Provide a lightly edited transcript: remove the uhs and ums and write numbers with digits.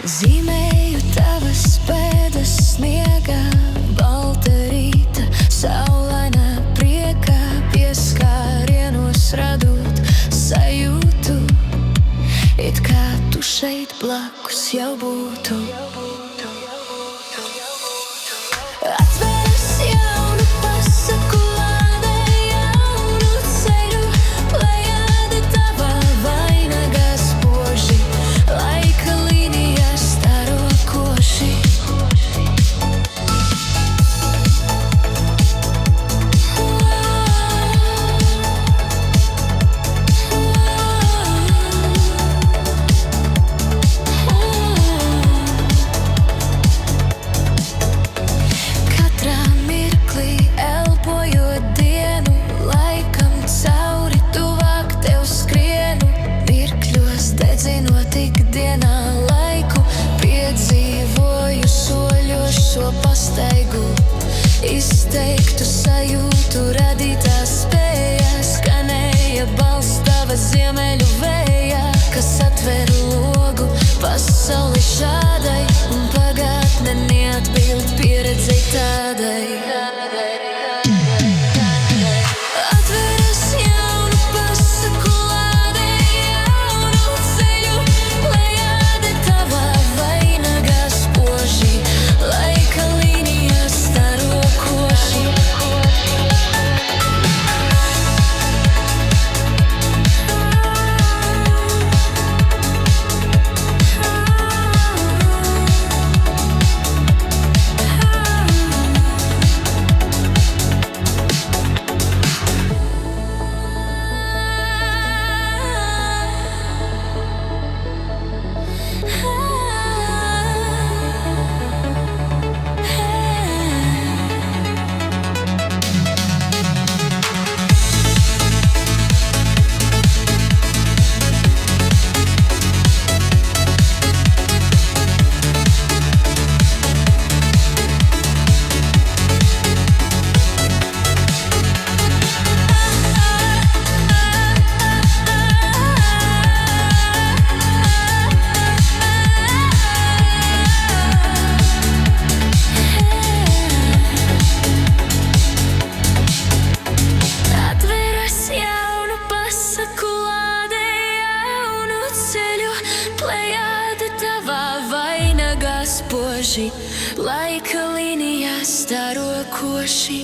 Zīmēju tavas pēdas sniegā, balta rīta, saulainā priekā, pieskārienos radot sajūtu, it kā tu šeit blakus jau būtu. Atveras jaunu pasaku lādē, jaunu ceļu, plejāde tavā vainagā spoži, laika līnijā starokoši. Katrā mirklī elpojot dienu, laikam cauri tuvāk tev skrienu, mirkļos dedzinot ikdienā laiku, piedzīvoju soļošo pastaigu, izteiktu sajūtu radītās spējas, skanēja balss tava ziemeļu vējā, kas atver logu pasauli šādai, un pagātne neatbild pieredzei tādai. Atveras jaunu pasaku lādē, jaunu ceļu, plejāde tavā vainagā spoži, laika līnijā starokoši. Atveras jaunu pasaku lādē, jaunu ceļu, plejāde tavā vainagā spoži, laika līnijā starokoši.